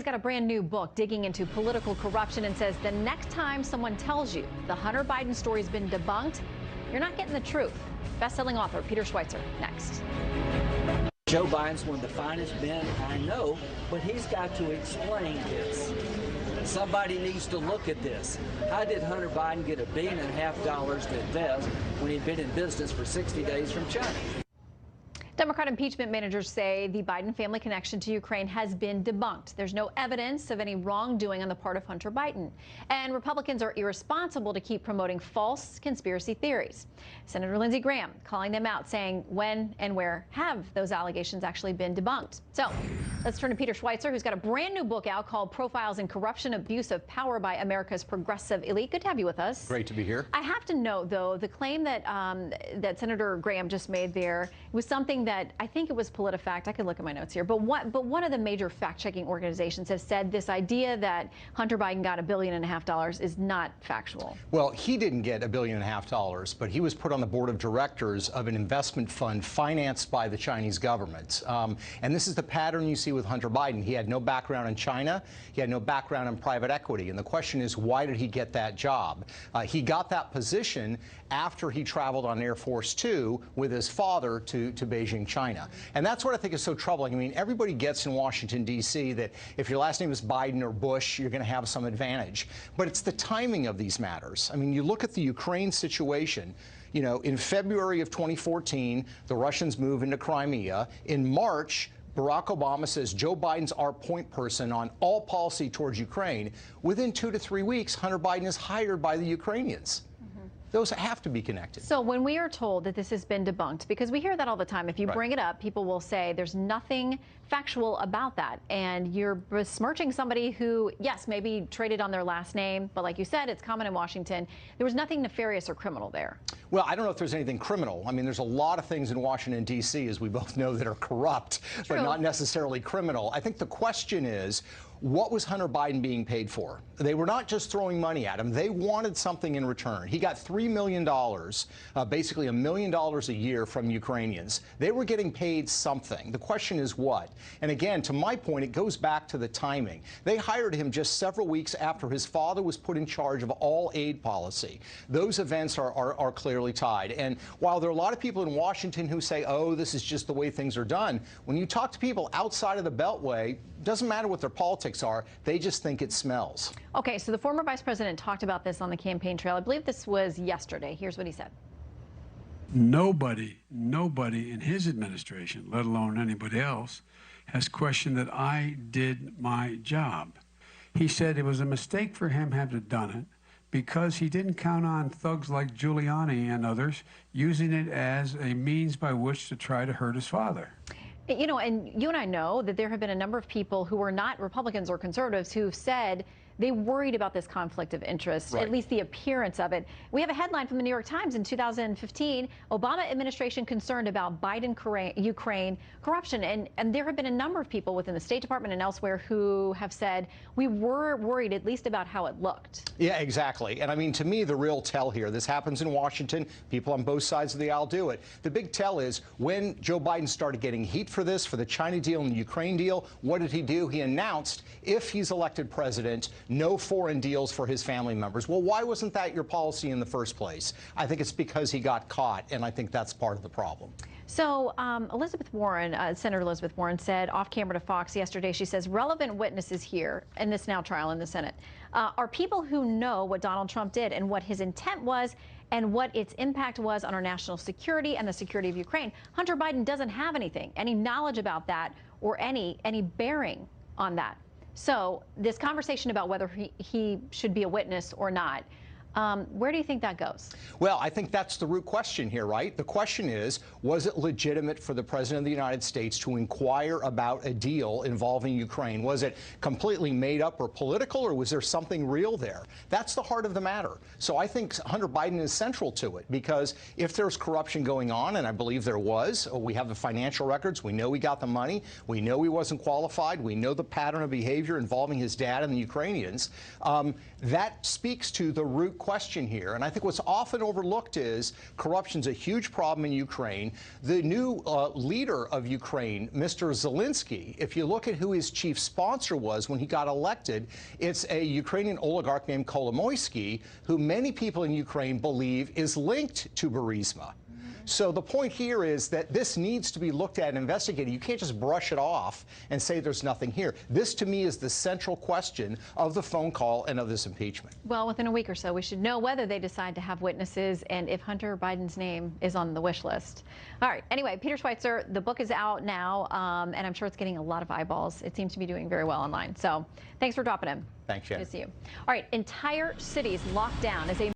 He's got a brand new book digging into political corruption and says the next time someone tells you the Hunter Biden story's been debunked, you're not getting the truth. Best-selling author Peter Schweizer, next. Joe Biden's one of the finest men I know, but he's got to explain this. Somebody needs to look at this. How did Hunter Biden get $1.5 billion to invest when he'd been in business for 60 days from China? Democrat impeachment managers say the Biden family connection to Ukraine has been debunked. There's no evidence of any wrongdoing on the part of Hunter Biden. And Republicans are irresponsible to keep promoting false conspiracy theories. Senator Lindsey Graham calling them out, saying when and where have those allegations actually been debunked. So let's turn to Peter Schweizer, who's got a brand new book out called Profiles in Corruption, Abuse of Power by America's Progressive Elite. Good to have you with us. Great to be here. I have to note, though, the claim that that Senator Graham just made there was something that I think it was PolitiFact. I could look at my notes here. But one of the major fact-checking organizations has said this idea that Hunter Biden got $1.5 billion is not factual. Well, he didn't get $1.5 billion, but he was put on the board of directors of an investment fund financed by the Chinese government. And this is the pattern you see with Hunter Biden. He had no background in China. He had no background in private equity. And the question is, why did he get that job? He got that position after he traveled on Air Force Two with his father to Beijing, China. And that's what I think is so troubling. I mean, everybody gets in Washington, D.C. that if your last name is Biden or Bush, you're going to have some advantage. But it's the timing of these matters. I mean, you look at the Ukraine situation. You know, in February of 2014, the Russians move into Crimea. In March, Barack Obama says Joe Biden's our point person on all policy towards Ukraine. Within 2 to 3 weeks, Hunter Biden is hired by the Ukrainians. Those have to be connected. So when we are told that this has been debunked, because we hear that all the time, if you bring it up, people will say there's nothing factual about that. And you're besmirching somebody who, yes, maybe traded on their last name, but like you said, it's common in Washington. There was nothing nefarious or criminal there. Well, I don't know if there's anything criminal. I mean, there's a lot of things in Washington, D.C., as we both know, that are corrupt, but not necessarily criminal. I think the question is, what was Hunter Biden being paid for? They were not just throwing money at him. They wanted something in return. He got $3 million, basically $1 million a year from Ukrainians. They were getting paid something. The question is what? And again, to my point, it goes back to the timing. They hired him just several weeks after his father was put in charge of all aid policy. Those events are clearly tied. And while there are a lot of people in Washington who say, oh, this is just the way things are done, when you talk to people outside of the Beltway, doesn't matter what their politics are, they just think it smells. Okay, so the former vice president talked about this on the campaign trail. I believe this was yesterday. Here's what he said. Nobody in his administration, let alone anybody else, has questioned that I did my job. He said it was a mistake for him to have done it because he didn't count on thugs like Giuliani and others using it as a means by which to try to hurt his father. You know, and you and I know that there have been a number of people who are not Republicans or conservatives who've said they worried about this conflict of interest, at least the appearance of it. We have a headline from the New York Times in 2015, Obama administration concerned about Biden-Ukraine corruption. And there have been a number of people within the State Department and elsewhere who have said we were worried at least about how it looked. Yeah, exactly. And I mean, to me, the real tell here, this happens in Washington. People on both sides of the aisle do it. The big tell is when Joe Biden started getting heat for this, for the China deal and the Ukraine deal, what did he do? He announced if he's elected president, no foreign deals for his family members. Well, why wasn't that your policy in the first place? I think it's because he got caught, and I think that's part of the problem. So Elizabeth Warren, Senator Elizabeth Warren said off camera to Fox yesterday, she says relevant witnesses here in this now trial in the Senate are people who know what Donald Trump did and what his intent was and what its impact was on our national security and the security of Ukraine. Hunter Biden doesn't have any knowledge about that or any bearing on that. So this conversation about whether he should be a witness or not, where do you think that goes? Well, I think that's the root question here, right? The question is, was it legitimate for the President of the United States to inquire about a deal involving Ukraine? Was it completely made up or political, or was there something real there? That's the heart of the matter. So I think Hunter Biden is central to it, because if there's corruption going on, and I believe there was, we have the financial records, we know he got the money, we know he wasn't qualified, we know the pattern of behavior involving his dad and the Ukrainians, that speaks to the root question here. And I think what's often overlooked is corruption's a huge problem in Ukraine. The new leader of Ukraine, Mr. Zelensky, if you look at who his chief sponsor was when he got elected, it's a Ukrainian oligarch named Kolomoisky, who many people in Ukraine believe is linked to Burisma. So the point here is that this needs to be looked at and investigated. You can't just brush it off and say there's nothing here. This, to me, is the central question of the phone call and of this impeachment. Well, within a week or so, we should know whether they decide to have witnesses and if Hunter Biden's name is on the wish list. All right. Anyway, Peter Schweizer, the book is out now, and I'm sure it's getting a lot of eyeballs. It seems to be doing very well online. So thanks for dropping in. Thanks, Shannon. Good to see you. All right. Entire cities locked down as a